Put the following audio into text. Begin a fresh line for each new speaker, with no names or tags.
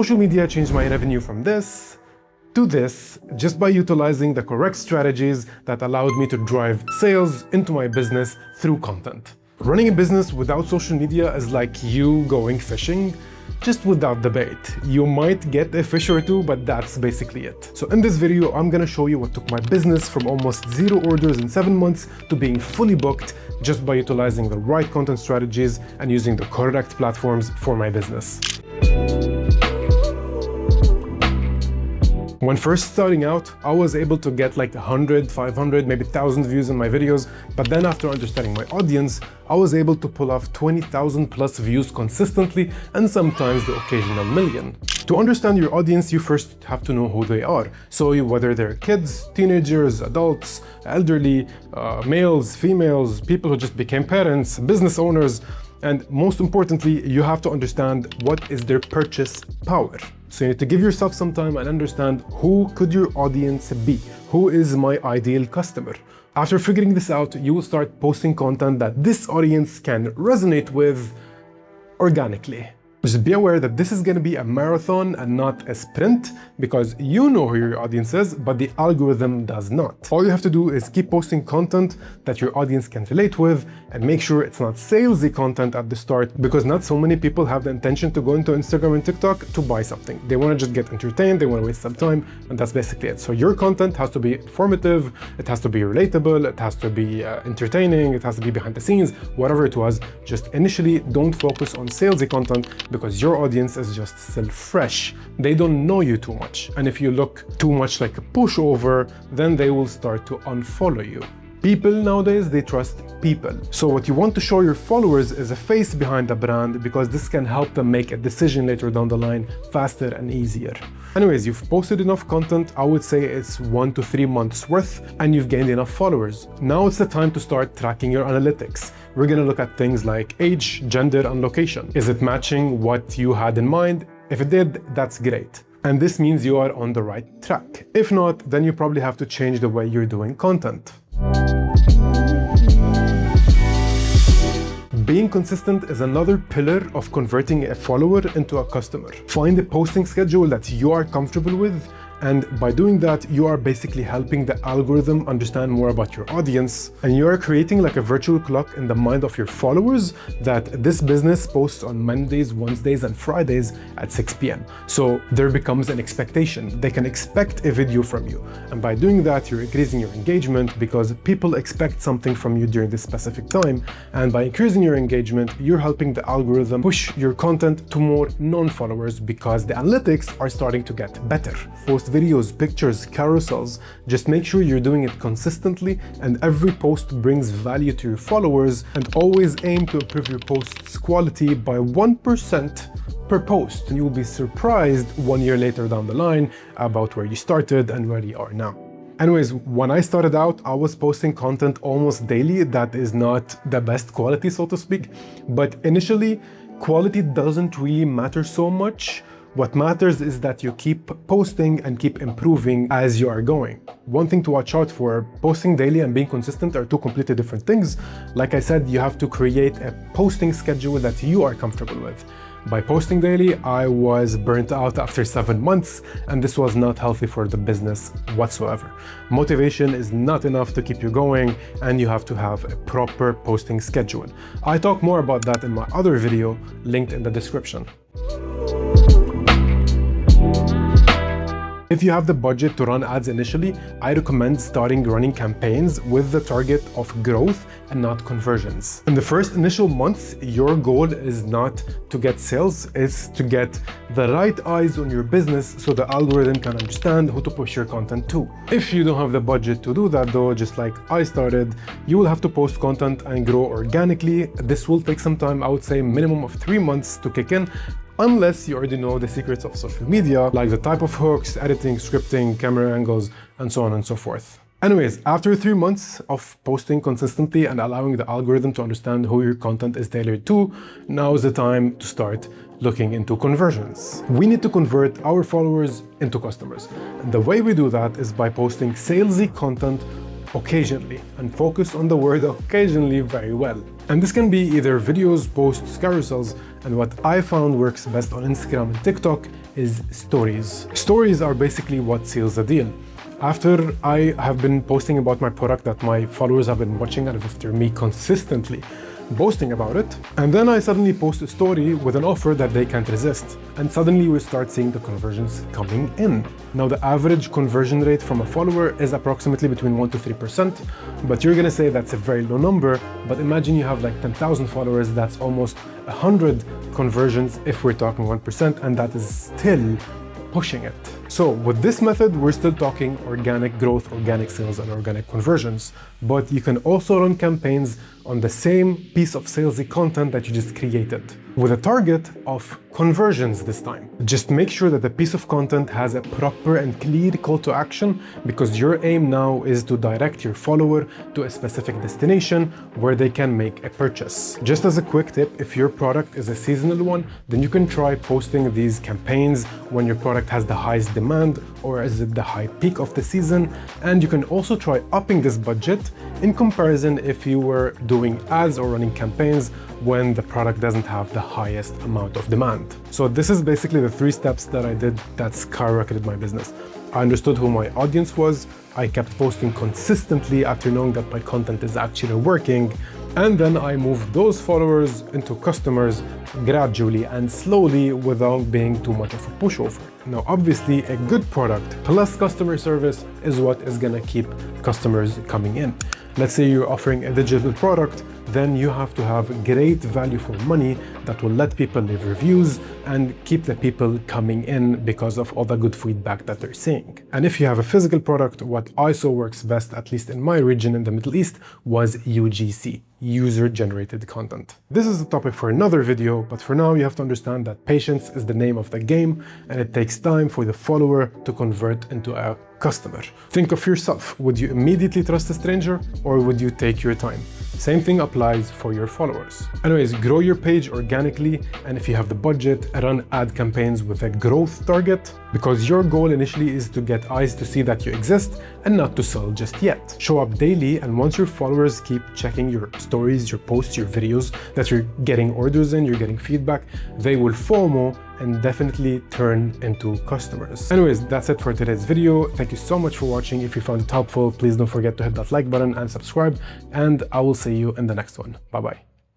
Social media changed my revenue from this to this just by utilizing the correct strategies that allowed me to drive sales into my business through content. Running a business without social media is like you going fishing, just without the bait. You might get a fish or two, but that's basically it. So in this video, I'm gonna show you what took my business from almost 0 orders in 7 months to being fully booked just by utilizing the right content strategies and using the correct platforms for my business. When first starting out, I was able to get like 100, 500, maybe 1,000 views on my videos, but then after understanding my audience, I was able to pull off 20,000 plus views consistently and sometimes the occasional million. To understand your audience, you first have to know who they are. So whether they're kids, teenagers, adults, elderly, males, females, people who just became parents, business owners, and most importantly, you have to understand what is their purchase power. So you need to give yourself some time and understand who could your audience be? Who is my ideal customer? After figuring this out, you will start posting content that this audience can resonate with organically. Just be aware that this is going to be a marathon and not a sprint, because you know who your audience is, but the algorithm does not. All you have to do is keep posting content that your audience can relate with and make sure it's not salesy content at the start, because not so many people have the intention to go into Instagram and TikTok to buy something. They want to just get entertained, they want to waste some time, and that's basically it. So your content has to be informative, it has to be relatable, it has to be entertaining, it has to be behind the scenes, whatever it was. Just initially don't focus on salesy content, because your audience is just still fresh. They don't know you too much. And if you look too much like a pushover, then they will start to unfollow you. People nowadays, they trust people. So what you want to show your followers is a face behind the brand, because this can help them make a decision later down the line faster and easier. Anyways, you've posted enough content. I would say it's 1 to 3 months worth, and you've gained enough followers. Now it's the time to start tracking your analytics. We're gonna look at things like age, gender, and location. Is it matching what you had in mind? If it did, that's great. And this means you are on the right track. If not, then you probably have to change the way you're doing content. Being consistent is another pillar of converting a follower into a customer. Find a posting schedule that you are comfortable with, and by doing that, you are basically helping the algorithm understand more about your audience, and you are creating like a virtual clock in the mind of your followers that this business posts on Mondays, Wednesdays, and Fridays at 6 p.m. So there becomes an expectation. They can expect a video from you. And by doing that, you're increasing your engagement, because people expect something from you during this specific time. And by increasing your engagement, you're helping the algorithm push your content to more non-followers, because the analytics are starting to get better. Post videos, pictures, carousels. Just make sure you're doing it consistently, and every post brings value to your followers, and always aim to improve your post's quality by 1% per post. And you'll be surprised 1 year later down the line about where you started and where you are now. Anyways, when I started out, I was posting content almost daily that is not the best quality, so to speak. But initially, quality doesn't really matter so much. What matters is that you keep posting and keep improving as you are going. One thing to watch out for: posting daily and being consistent are two completely different things. Like I said, you have to create a posting schedule that you are comfortable with. By posting daily, I was burnt out after 7 months, and this was not healthy for the business whatsoever. Motivation is not enough to keep you going, and you have to have a proper posting schedule. I talk more about that in my other video, linked in the description. If you have the budget to run ads initially, I recommend starting running campaigns with the target of growth and not conversions. In the first initial months, your goal is not to get sales, it's to get the right eyes on your business so the algorithm can understand who to push your content to. If you don't have the budget to do that though, just like I started, you will have to post content and grow organically. This will take some time, I would say minimum of 3 months to kick in, unless you already know the secrets of social media, like the type of hooks, editing, scripting, camera angles, and so on and so forth. Anyways, after 3 months of posting consistently and allowing the algorithm to understand who your content is tailored to, now is the time to start looking into conversions. We need to convert our followers into customers. And the way we do that is by posting salesy content occasionally, and focus on the word occasionally very well. And this can be either videos, posts, carousels, and what I found works best on Instagram and TikTok is stories. Stories are basically what seals the deal. After I have been posting about my product that my followers have been watching, and after me consistently boasting about it, and then I suddenly post a story with an offer that they can't resist, and suddenly we start seeing the conversions coming in. Now the average conversion rate from a follower is approximately between 1 to 3%, but you're gonna say that's a very low number. But imagine you have like 10,000 followers, that's almost 100 conversions if we're talking 1%, and that is still pushing it. So with this method, we're still talking organic growth, organic sales, and organic conversions, but you can also run campaigns on the same piece of salesy content that you just created, with a target of conversions this time. Just make sure that the piece of content has a proper and clear call to action, because your aim now is to direct your follower to a specific destination where they can make a purchase. Just as a quick tip, if your product is a seasonal one, then you can try posting these campaigns when your product has the highest demand or is at the high peak of the season. And you can also try upping this budget in comparison if you were doing ads or running campaigns when the product doesn't have the highest amount of demand. So this is basically the 3 steps that I did that skyrocketed my business. I understood who my audience was, I kept posting consistently after knowing that my content is actually working, and then I moved those followers into customers gradually and slowly without being too much of a pushover. Now obviously a good product plus customer service is what is gonna keep customers coming in. Let's say you're offering a digital product, then you have to have great value for money that will let people leave reviews and keep the people coming in because of all the good feedback that they're seeing. And if you have a physical product, what I saw works best, at least in my region in the Middle East, was UGC, user-generated content. This is a topic for another video, but for now you have to understand that patience is the name of the game, and it takes time for the follower to convert into a customer. Think of yourself. Would you immediately trust a stranger, or would you take your time? Same thing applies for your followers. Anyways, grow your page organically, and if you have the budget, run ad campaigns with a growth target, because your goal initially is to get eyes to see that you exist and not to sell just yet. Show up daily, and once your followers keep checking your stories, your posts, your videos, that you're getting orders in, you're getting feedback, they will FOMO and definitely turn into customers. Anyways, that's it for today's video. Thank you so much for watching. If you found it helpful, please don't forget to hit that like button and subscribe, and I will see you in the next one. Bye-bye.